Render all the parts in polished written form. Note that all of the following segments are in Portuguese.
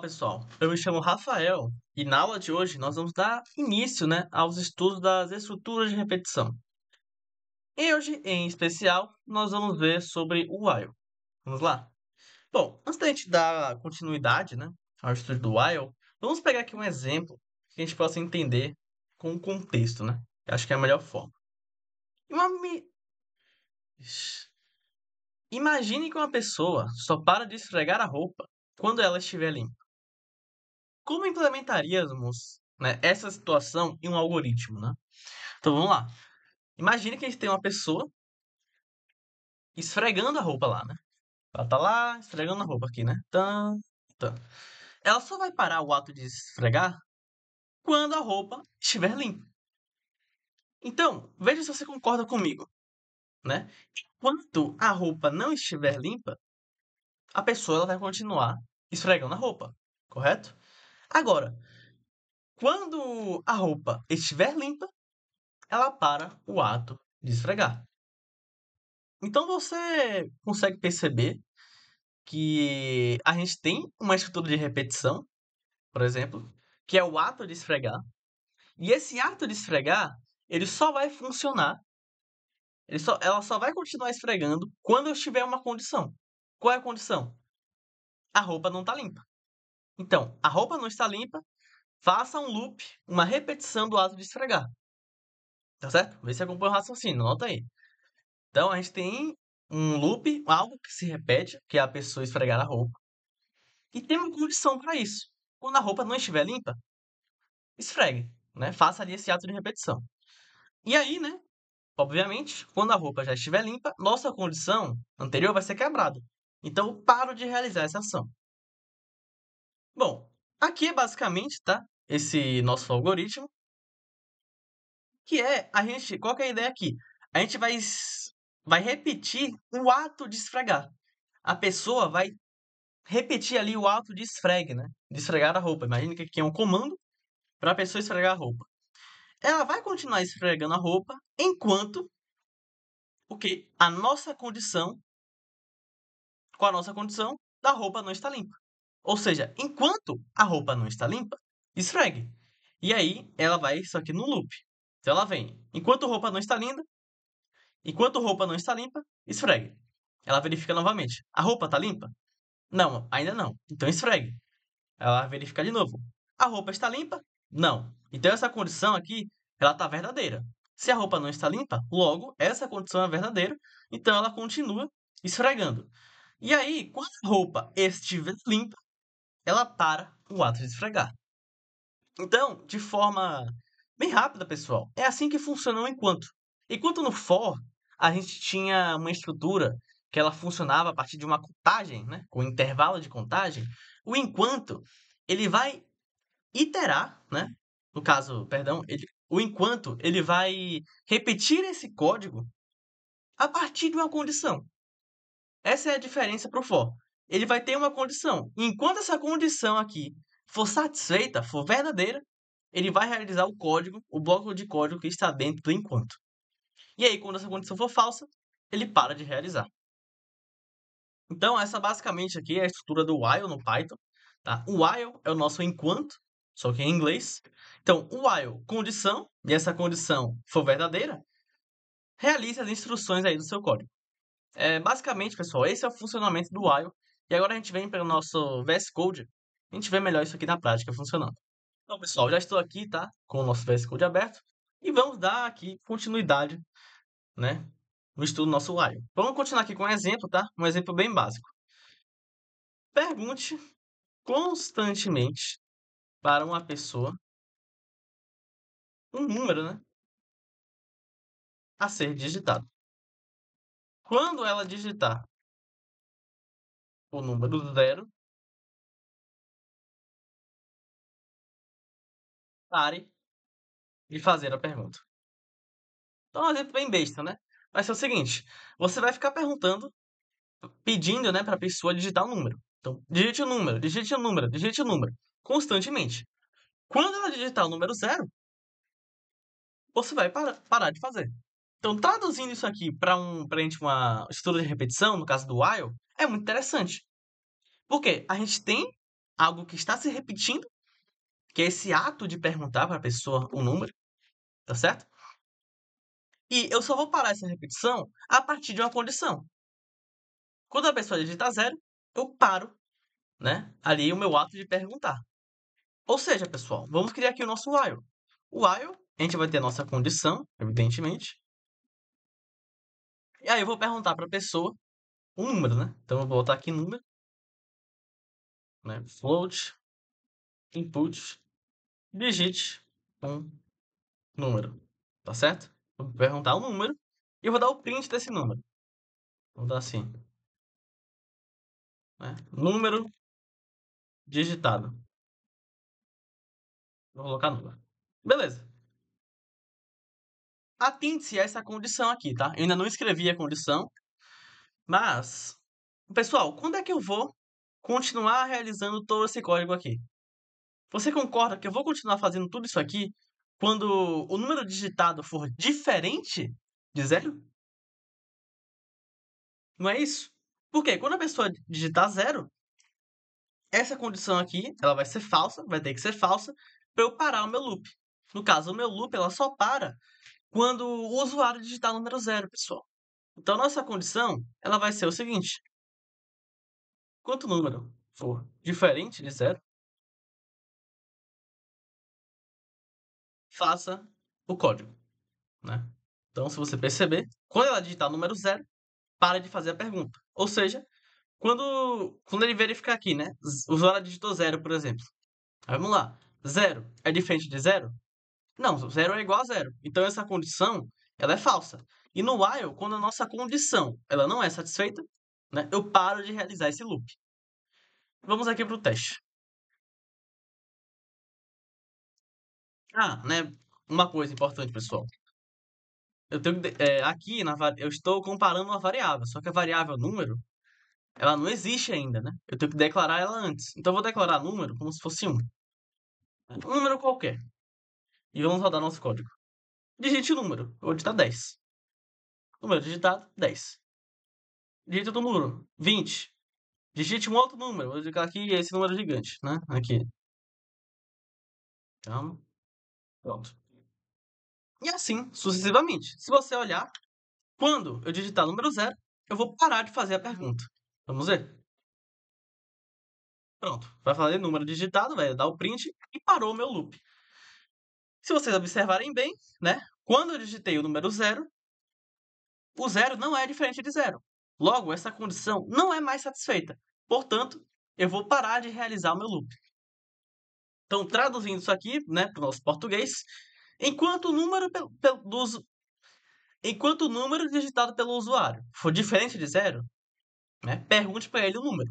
Olá, pessoal. Eu me chamo Rafael e na aula de hoje nós vamos dar início, aos estudos das estruturas de repetição. E hoje, em especial, nós vamos ver sobre o while. Vamos lá? Bom, antes da gente dar continuidade, ao estudo do while, vamos pegar aqui um exemplo que a gente possa entender com o contexto, né? Eu acho que é a melhor forma. Uma mi- Imagine que uma pessoa só para de esfregar a roupa quando ela estiver limpa. Como implementaríamos, essa situação em um algoritmo, né? Então vamos lá. Imagine que a gente tem uma pessoa esfregando a roupa lá, né? Ela tá lá esfregando a roupa aqui, né? Tan, tan. Ela só vai parar o ato de esfregar quando a roupa estiver limpa. Então, veja se você concorda comigo, né? Enquanto a roupa não estiver limpa, a pessoa ela vai continuar esfregando a roupa, correto? Agora, quando a roupa estiver limpa, ela para o ato de esfregar. Então você consegue perceber que a gente tem uma estrutura de repetição, por exemplo, que é o ato de esfregar. E esse ato de esfregar, ele só vai funcionar, ela só vai continuar esfregando quando eu tiver uma condição. Qual é a condição? A roupa não está limpa. Então, a roupa não está limpa, faça um loop, uma repetição do ato de esfregar. Tá certo? Vê se acompanha o raciocínio, anota aí. Então, a gente tem um loop, algo que se repete, que é a pessoa esfregar a roupa. E tem uma condição para isso. Quando a roupa não estiver limpa, esfregue, né? Faça ali esse ato de repetição. E aí, obviamente, quando a roupa já estiver limpa, nossa condição anterior vai ser quebrada. Então, eu paro de realizar essa ação. Bom, aqui é basicamente, tá? Esse nosso algoritmo, que é qual que é a ideia aqui? A gente vai repetir o ato de esfregar. A pessoa vai repetir ali o ato de esfregue, né? De esfregar a roupa. Imagina que aqui é um comando para a pessoa esfregar a roupa. Ela vai continuar esfregando a roupa enquanto o quê? Com a nossa condição da roupa não está limpa. Ou seja, enquanto a roupa não está limpa, esfregue. E aí ela vai isso aqui no loop. Então ela vem, enquanto a roupa não está limpa, esfregue. Ela verifica novamente. A roupa está limpa? Não, ainda não. Então esfregue. Ela verifica de novo. A roupa está limpa? Não. Então essa condição aqui, ela está verdadeira. Se a roupa não está limpa, logo essa condição é verdadeira, então ela continua esfregando. E aí, quando a roupa estiver limpa, ela para o ato de esfregar. Então, de forma bem rápida, pessoal, é assim que funciona o enquanto. Enquanto no for, a gente tinha uma estrutura que ela funcionava a partir de uma contagem, né, com intervalo de contagem, o enquanto ele vai iterar, né? No caso, perdão, o enquanto ele vai repetir esse código a partir de uma condição. Essa é a diferença para o for. Ele vai ter uma condição. E enquanto essa condição aqui for satisfeita, for verdadeira, ele vai realizar o código, o bloco de código que está dentro do enquanto. E aí, quando essa condição for falsa, ele para de realizar. Então, essa basicamente aqui é a estrutura do while no Python. Tá? O while é o nosso enquanto, só que em inglês. Então, o while, condição, e essa condição for verdadeira, realize as instruções aí do seu código. Basicamente, pessoal, esse é o funcionamento do while. E agora a gente vem para o nosso VS Code. A gente vê melhor isso aqui na prática funcionando. Então, pessoal, já estou aqui, tá? Com o nosso VS Code aberto. E vamos dar aqui continuidade, né? No estudo do nosso while. Vamos continuar aqui com um exemplo, tá? Um exemplo bem básico. Pergunte constantemente para uma pessoa um número, a ser digitado. Quando ela digitar o número 0, pare de fazer a pergunta. Então, é um exemplo bem besta, né? Vai ser o seguinte: você vai ficar perguntando, pedindo, para a pessoa digitar o número. Então, digite o número, digite o número, digite o número, constantemente. Quando ela digitar o número 0, você vai parar de fazer. Então, traduzindo isso aqui para a gente uma estrutura de repetição, no caso do while, é muito interessante. Porque a gente tem algo que está se repetindo, que é esse ato de perguntar para a pessoa o número, tá certo? E eu só vou parar essa repetição a partir de uma condição. Quando a pessoa digita zero, eu paro, né, ali o meu ato de perguntar. Ou seja, pessoal, vamos criar aqui o nosso while. O while, a gente vai ter a nossa condição, evidentemente. E aí eu vou perguntar para a pessoa um número, né? Então eu vou botar aqui número, né? Float, input, digite um número, tá certo? Vou perguntar um número e eu vou dar o print desse número. Vou dar assim, né? Número digitado. Vou colocar número. Beleza. Atente-se a essa condição aqui, tá? Eu ainda não escrevi a condição, mas, pessoal, quando é que eu vou continuar realizando todo esse código aqui? Você concorda que eu vou continuar fazendo tudo isso aqui quando o número digitado for diferente de zero? Não é isso? Porque quando a pessoa digitar zero, essa condição aqui, ela vai ser falsa, vai ter que ser falsa, para eu parar o meu loop. No caso, o meu loop, ela só para quando o usuário digitar o número zero, pessoal. Então, nossa condição, ela vai ser o seguinte. Quanto número for diferente de zero, faça o código, né? Então, se você perceber, quando ela digitar o número zero, para de fazer a pergunta. Ou seja, quando ele verificar aqui, né? O usuário digitou zero, por exemplo. Aí, vamos lá. Zero é diferente de zero? Não, zero é igual a zero. Então, essa condição, ela é falsa. E no while, quando a nossa condição ela não é satisfeita, né? Eu paro de realizar esse loop. Vamos aqui para o teste. Ah, né? Uma coisa importante, pessoal. Eu tenho aqui eu estou comparando uma variável, só que a variável número, ela não existe ainda, né? Eu tenho que declarar ela antes. Então eu vou declarar número como se fosse um, né? Um número qualquer. E vamos rodar nosso código. Digite o número. Eu vou digitar 10. Número digitado, 10. Digite o número, 20. Digite um outro número. Vou digitar aqui esse número gigante, né? Aqui. Calma. Pronto. E assim, sucessivamente. Se você olhar, quando eu digitar número zero, eu vou parar de fazer a pergunta. Vamos ver? Pronto. Vai fazer número digitado, vai dar o print e parou o meu loop. Se vocês observarem bem, né? Quando eu digitei o número zero, o zero não é diferente de zero. Logo, essa condição não é mais satisfeita. Portanto, eu vou parar de realizar o meu loop. Então, traduzindo isso aqui, né, para o nosso português, enquanto o número enquanto o número digitado pelo usuário for diferente de zero, né, pergunte para ele o número.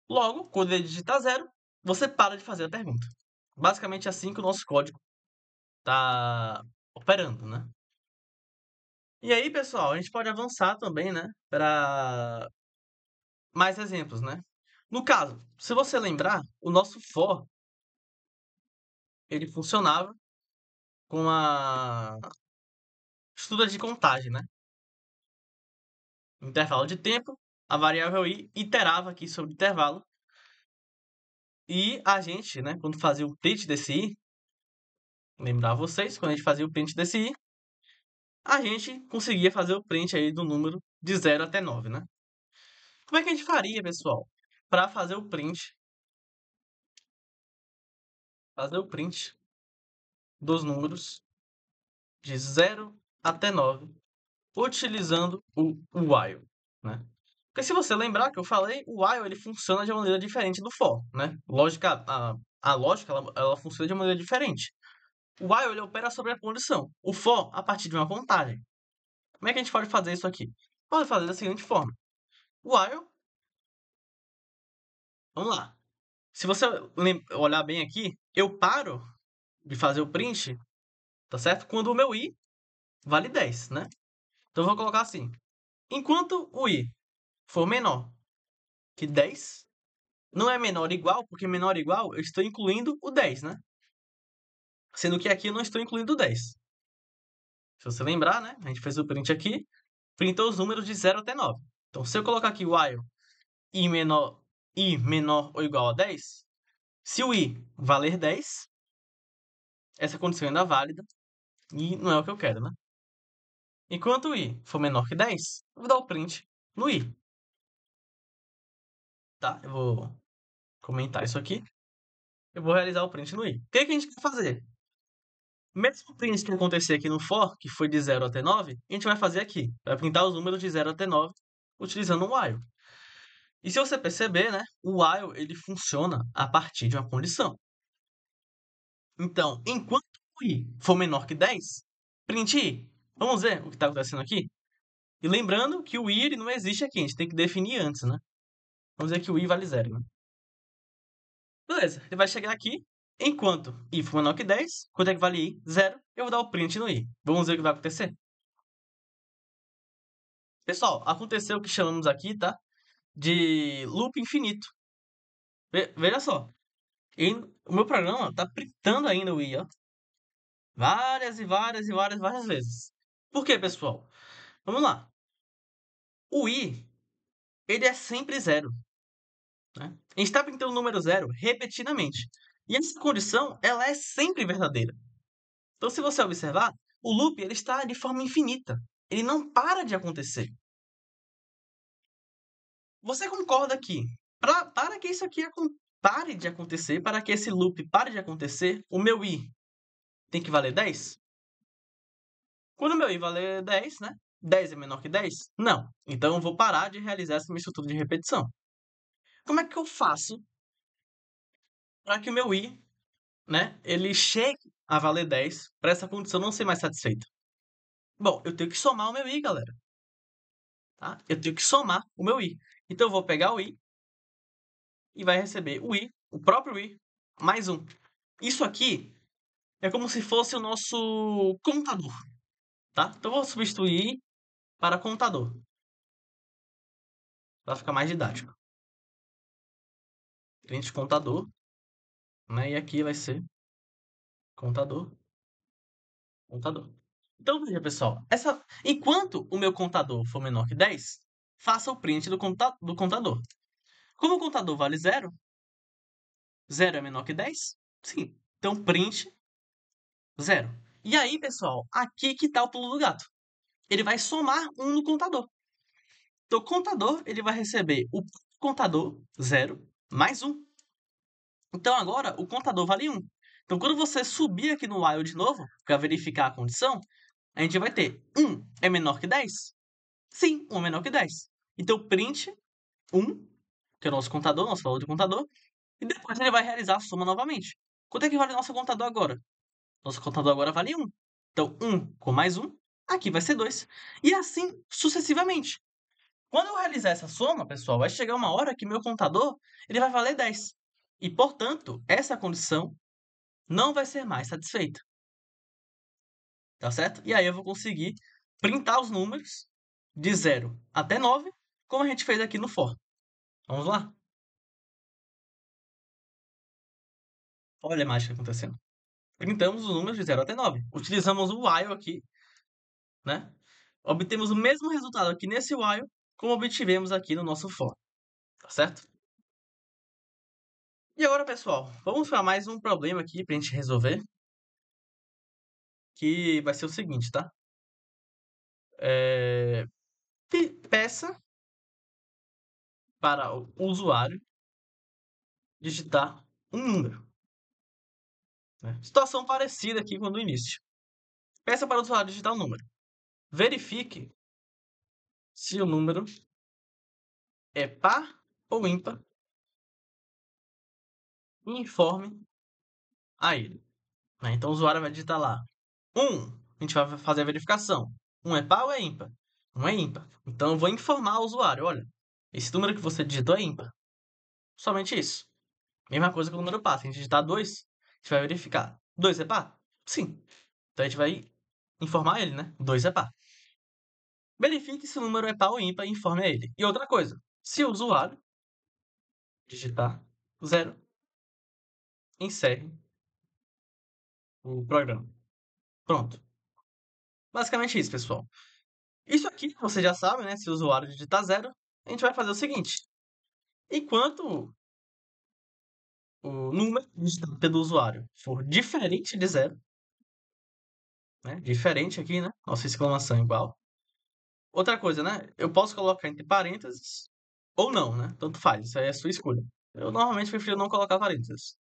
Logo, quando ele digitar zero, você para de fazer a pergunta. Basicamente assim que o nosso código está operando, né? E aí, pessoal, a gente pode avançar também, né, para mais exemplos, né? No caso, se você lembrar, o nosso for, ele funcionava com a estrutura de contagem, né? Intervalo de tempo, a variável i iterava aqui sobre o intervalo. E a gente, né, quando fazia o print desse i, lembrar vocês, quando a gente fazia o print desse i, a gente conseguia fazer o print aí do número de 0 até 9, né? Como é que a gente faria, pessoal, para fazer o print dos números de 0 até 9, utilizando o while, né? Porque se você lembrar que eu falei, o while ele funciona de uma maneira diferente do for, né? A lógica ela funciona de uma maneira diferente. O while ele opera sobre a condição. O for a partir de uma contagem. Como é que a gente pode fazer isso aqui? Pode fazer da seguinte forma. While, vamos lá. Se você olhar bem aqui, eu paro de fazer o print, tá certo? Quando o meu i vale 10, né? Então eu vou colocar assim. Enquanto o i for menor que 10, não é menor ou igual, porque menor ou igual eu estou incluindo o 10, né? Sendo que aqui eu não estou incluindo o 10. Se você lembrar, né? A gente fez o print aqui, printou os números de 0 até 9. Então, se eu colocar aqui while i menor i menor ou igual a 10, se o i valer 10, essa condição ainda é válida e não é o que eu quero, né? Enquanto o i for menor que 10, eu vou dar o print no i, tá? Eu vou comentar isso aqui. Eu vou realizar o print no i. O que que a gente quer fazer? Mesmo print que acontecer aqui no for, que foi de 0 até 9, a gente vai fazer aqui. Vai printar os números de 0 até 9 utilizando um while. E se você perceber, né, o while ele funciona a partir de uma condição. Então, enquanto o i for menor que 10, print i. Vamos ver o que está acontecendo aqui? E lembrando que o i ele não existe aqui, a gente tem que definir antes, né? Vamos dizer que o i vale 0, né? Beleza, ele vai chegar aqui. Enquanto i for menor que 10, quanto é que vale i? 0. Eu vou dar o print no i. Vamos ver o que vai acontecer. Pessoal, aconteceu o que chamamos aqui, tá? De loop infinito. Veja só. O meu programa tá printando ainda o i, ó. Várias e várias e várias, várias vezes. Por quê, pessoal? Vamos lá. O i, ele é sempre 0. Né? A gente está printando o número 0 repetidamente. E essa condição, ela é sempre verdadeira. Então, se você observar, o loop ele está de forma infinita. Ele não para de acontecer. Você concorda que, para que isso aqui pare de acontecer, para que esse loop pare de acontecer, o meu i tem que valer 10? Quando o meu i valer 10, né? 10 é menor que 10? Não. Então eu vou parar de realizar essa minha estrutura de repetição. Como é que eu faço para que o meu i, né, ele chegue a valer 10 para essa condição não ser mais satisfeita? Bom, eu tenho que somar o meu i, galera. Tá? Eu tenho que somar o meu i. Então eu vou pegar o i e vai receber o i, o próprio i, mais 1. Isso aqui é como se fosse o nosso contador, tá? Então eu vou substituir para contador, para ficar mais didático. Print contador, né? E aqui vai ser contador, contador. Então, veja, pessoal, enquanto o meu contador for menor que 10, faça o print do contador. Como o contador vale 0, 0 é menor que 10? Sim. Então, print 0. E aí, pessoal, aqui que está o pulo do gato. Ele vai somar 1 no contador. Então, o contador ele vai receber o contador 0 mais 1. Então, agora, o contador vale 1. Então, quando você subir aqui no while de novo, para verificar a condição, a gente vai ter 1 é menor que 10? Sim, 1 é menor que 10. Então, print 1, que é o nosso contador, nosso valor de contador, e depois ele vai realizar a soma novamente. Quanto é que vale o nosso contador agora? Nosso contador agora vale 1. Então, 1 com mais 1, aqui vai ser 2. E assim sucessivamente. Quando eu realizar essa soma, pessoal, vai chegar uma hora que meu contador ele vai valer 10. E, portanto, essa condição não vai ser mais satisfeita. Tá certo? E aí eu vou conseguir printar os números de 0 até 9, como a gente fez aqui no for. Vamos lá? Olha a mágica acontecendo. Printamos os números de 0 até 9. Utilizamos o while aqui, né? Obtemos o mesmo resultado aqui nesse while, como obtivemos aqui no nosso for. Tá certo? E agora, pessoal, vamos para mais um problema aqui para a gente resolver, que vai ser o seguinte, tá? Peça para o usuário digitar um número. Né? Situação parecida aqui com a do início. Peça para o usuário digitar um número. Verifique se o número é par ou ímpar e informe a ele. Né? Então o usuário vai digitar lá 1. A gente vai fazer a verificação. 1 é par ou é ímpar? 1 é ímpar. Então eu vou informar o usuário. Olha, esse número que você digitou é ímpar. Somente isso. Mesma coisa que o número par. Se a gente digitar 2, a gente vai verificar. 2 é par? Sim. Então a gente vai informar ele, né? 2 é par. Verifique se o número é par ou ímpar e informe a ele. E outra coisa, se o usuário digitar 0, encerre o programa. Pronto. Basicamente isso, pessoal. Isso aqui você já sabe, né? Se o usuário digitar 0, a gente vai fazer o seguinte. enquanto o número digitado pelo usuário for diferente de zero, né? Diferente aqui, né? Nossa exclamação igual. Outra coisa, né? Eu posso colocar entre parênteses ou não, né? Tanto faz, isso aí é a sua escolha. Eu normalmente prefiro não colocar parênteses.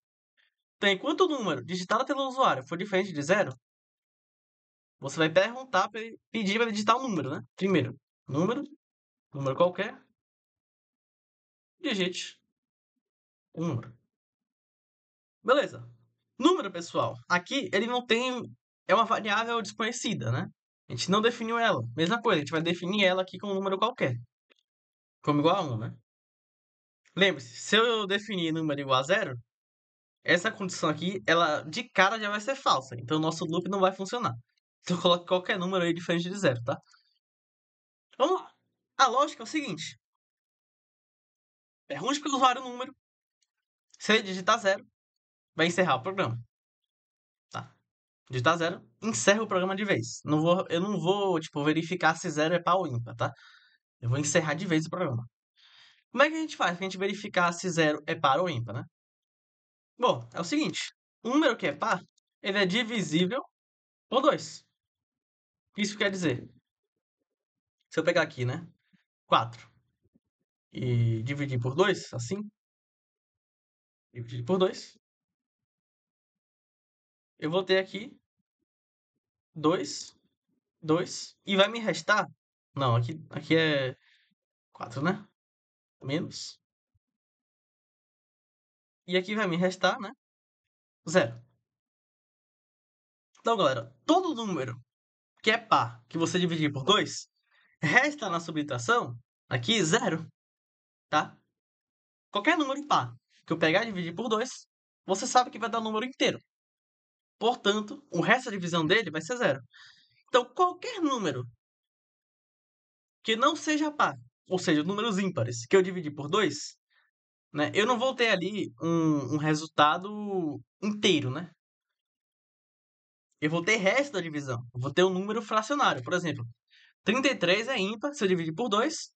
Então, enquanto o número digitado pelo usuário for diferente de zero, você vai perguntar para ele, pedir para ele digitar um número, né? Primeiro, número, número qualquer, digite um número. Beleza. Número, pessoal, aqui ele não tem. É uma variável desconhecida, né? A gente não definiu ela. Mesma coisa, a gente vai definir ela aqui com um número qualquer. Como igual a 1, né? Lembre-se, se eu definir número igual a zero, essa condição aqui, ela de cara já vai ser falsa. Então o nosso loop não vai funcionar. Então coloque qualquer número aí diferente de zero, tá? Vamos lá. A lógica é o seguinte. Pergunte para o usuário o número. Se ele digitar zero, vai encerrar o programa. Tá? Digitar zero, encerra o programa de vez. Eu não vou, tipo, verificar se zero é par ou ímpar, tá? Eu vou encerrar de vez o programa. Como é que a gente faz pra gente verificar se zero é par ou ímpar, né? Bom, é o seguinte. Um número que é par, ele é divisível por 2. Isso quer dizer, se eu pegar aqui, né? 4 e dividir por 2, assim, dividir por 2, eu vou ter aqui 2, 2, e vai me restar... Não, aqui é 4, né? Menos. E aqui vai me restar, né? Zero. Então, galera, todo número que é par, que você dividir por 2, resta na subtração aqui zero, tá? Qualquer número par que eu pegar e dividir por 2, você sabe que vai dar um número inteiro. Portanto, o resto da divisão dele vai ser zero. Então, qualquer número que não seja par, ou seja, números ímpares, que eu dividir por 2, né, eu não vou ter ali um resultado inteiro, né? Eu vou ter resto da divisão. Eu vou ter um número fracionário. Por exemplo, 33 é ímpar, se eu dividir por 2,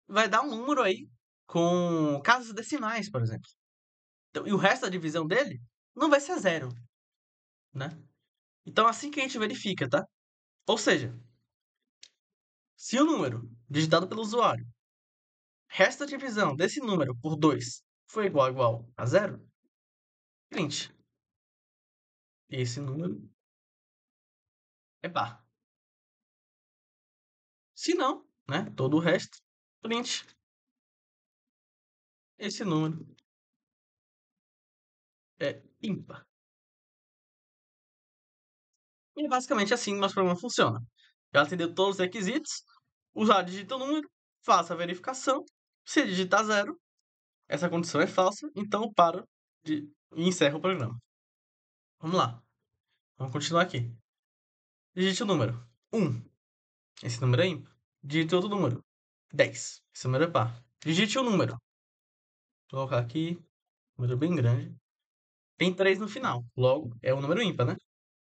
vai dar um número aí com casas decimais, por exemplo. Então, e o resto da divisão dele não vai ser zero, né? Então, assim que a gente verifica, tá? Ou seja, se o número digitado pelo usuário, resto da divisão desse número por 2 for igual a zero, print. Esse número é par. Se não, né? Todo o resto, print. Esse número é ímpar. E é basicamente assim que nosso programa funciona. Já atendeu todos os requisitos, o usuário digita o número, faça a verificação. Se digitar zero, essa condição é falsa, então para e encerra o programa. Vamos lá. Vamos continuar aqui. Digite o número 1. Esse número é ímpar. Digite outro número. 10. Esse número é par. Digite o número. Vou colocar aqui, número bem grande. Tem 3 no final. Logo, é um número ímpar, né?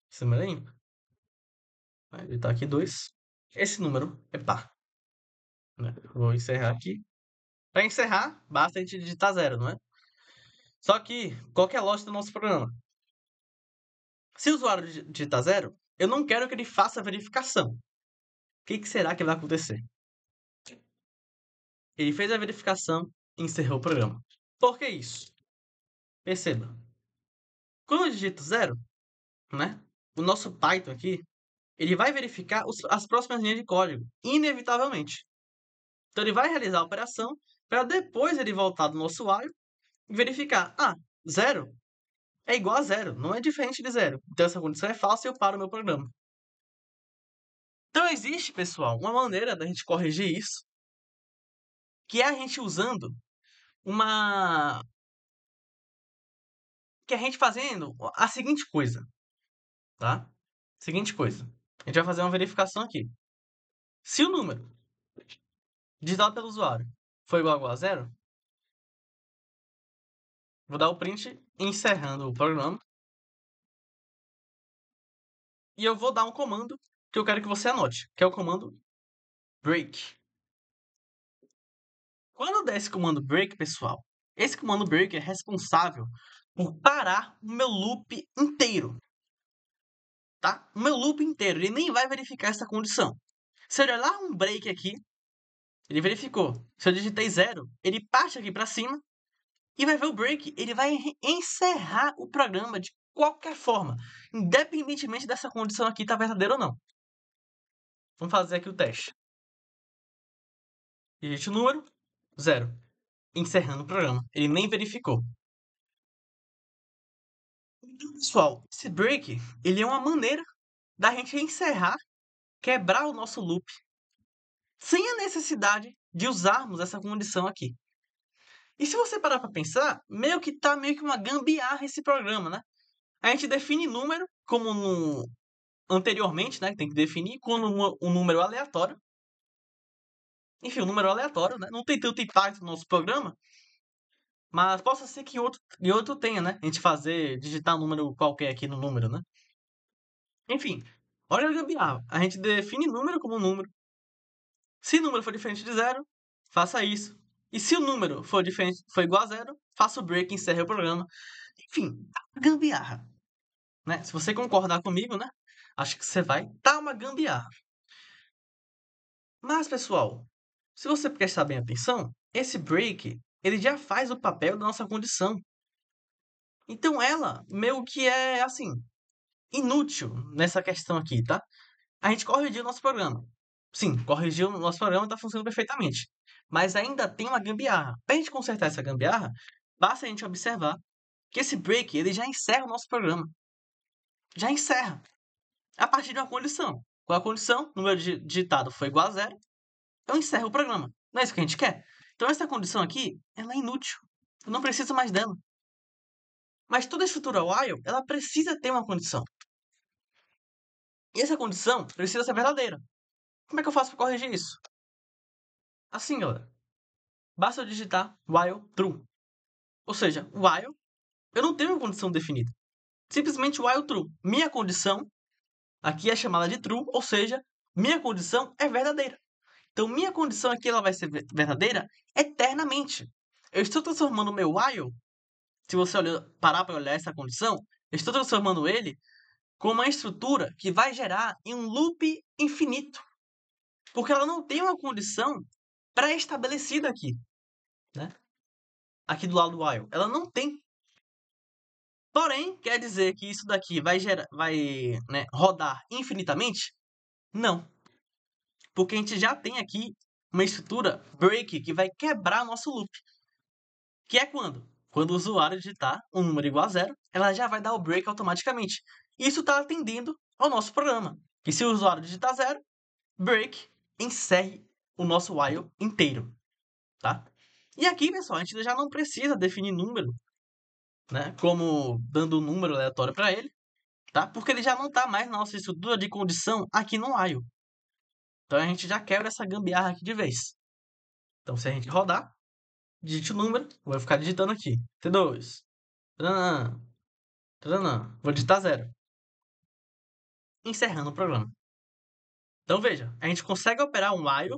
Esse número é ímpar. Vai digitar aqui 2. Esse número é par. Né? Vou encerrar aqui. Para encerrar, basta a gente digitar zero, não é? Só que, qual que é a lógica do nosso programa? Se o usuário digitar zero, eu não quero que ele faça a verificação. O que será que vai acontecer? Ele fez a verificação e encerrou o programa. Por que isso? Perceba. Quando eu digito zero, né? O nosso Python aqui, ele vai verificar as próximas linhas de código, inevitavelmente. Então ele vai realizar a operação para depois ele voltar do nosso while e verificar, zero é igual a zero, não é diferente de zero. Então essa condição é falsa e eu paro o meu programa. Então existe, pessoal, uma maneira da gente corrigir isso, que é a gente usando uma... que é a gente fazendo a seguinte coisa, tá? Seguinte coisa. A gente vai fazer uma verificação aqui. Se o número digitado pelo usuário for igual a zero, vou dar o print encerrando o programa. E eu vou dar um comando que eu quero que você anote, que é o comando break. Quando der esse comando break, pessoal, esse comando break é responsável por parar o meu loop inteiro, tá? O meu loop inteiro, ele nem vai verificar essa condição. Se eu olhar lá um break aqui, ele verificou. Se eu digitei 0, ele parte aqui para cima e vai ver o break. Ele vai encerrar o programa de qualquer forma, independentemente dessa condição aqui tá verdadeira ou não. Vamos fazer aqui o teste. Digite o número, 0. Encerrando o programa. Ele nem verificou. Então, pessoal, esse break, ele é uma maneira da gente encerrar, quebrar o nosso loop, sem a necessidade de usarmos essa condição aqui. E se você parar para pensar, meio que uma gambiarra esse programa, né? A gente define número, como anteriormente, né? Tem que definir como um número aleatório. Enfim, um número aleatório, né? Não tem tanto impacto no nosso programa, mas possa ser que outro tenha, né? A gente digitar um número qualquer aqui no número, né? Enfim, olha a gambiarra. A gente define número como número. Se o número for diferente de 0, faça isso. E se o número for igual a 0, faça o break e encerre o programa. Enfim, gambiarra. Né? Se você concordar comigo, né? Acho que você vai dar uma gambiarra. Mas, pessoal, se você prestar bem atenção, esse break, ele já faz o papel da nossa condição. Então ela meio que é, assim, inútil nessa questão aqui, tá? A gente corrigiu o nosso programa. Sim, corrigiu o nosso programa e está funcionando perfeitamente. Mas ainda tem uma gambiarra. Para a gente consertar essa gambiarra, basta a gente observar que esse break ele já encerra o nosso programa. Já encerra. A partir de uma condição. Qual a condição? O número digitado foi igual a 0. Eu encerro o programa. Não é isso que a gente quer? Então essa condição aqui, ela é inútil. Eu não preciso mais dela. Mas toda estrutura while, ela precisa ter uma condição. E essa condição precisa ser verdadeira. Como é que eu faço para corrigir isso? Assim, galera. Basta eu digitar while true. Ou seja, while, eu não tenho uma condição definida. Simplesmente while true. Minha condição aqui é chamada de true, ou seja, minha condição é verdadeira. Então, minha condição aqui ela vai ser verdadeira eternamente. Eu estou transformando o meu while, se você parar para olhar essa condição, eu estou transformando ele com uma estrutura que vai gerar em um loop infinito. Porque ela não tem uma condição pré-estabelecida aqui, né? Aqui do lado do while. Ela não tem. Porém, quer dizer que isso daqui vai rodar infinitamente? Não. Porque a gente já tem aqui uma estrutura break que vai quebrar nosso loop. Que é quando? Quando o usuário digitar um número igual a 0, ela já vai dar o break automaticamente. Isso está atendendo ao nosso programa. E se o usuário digitar 0, break, encerre o nosso while inteiro. Tá? E aqui, pessoal, a gente já não precisa definir número, né? Como dando um número aleatório para ele, tá? Porque ele já não está mais na nossa estrutura de condição aqui no while. Então a gente já quebra essa gambiarra aqui de vez. Então se a gente rodar, digite o número, vou ficar digitando aqui. T2. Taranã, taranã. Vou digitar 0. Encerrando o programa. Então veja, a gente consegue operar um while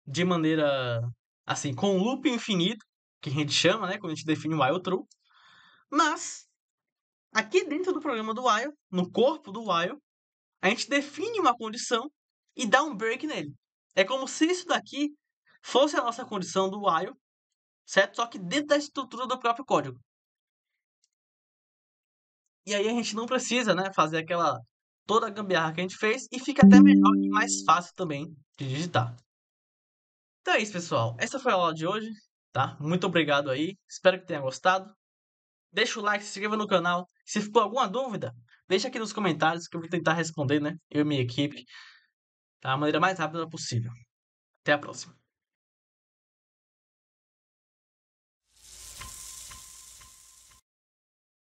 de maneira assim, com um loop infinito, que a gente chama, né, quando a gente define o while true. Mas aqui dentro do programa do while, no corpo do while, a gente define uma condição e dá um break nele. É como se isso daqui fosse a nossa condição do while, certo? Só que dentro da estrutura do próprio código. E aí a gente não precisa, né, fazer toda a gambiarra que a gente fez e fica até melhor e mais fácil também de digitar. Então é isso, pessoal. Essa foi a aula de hoje, tá? Muito obrigado aí. Espero que tenha gostado. Deixa o like, se inscreva no canal. Se ficou alguma dúvida, deixa aqui nos comentários que eu vou tentar responder, né? Eu e minha equipe, da maneira mais rápida possível. Até a próxima.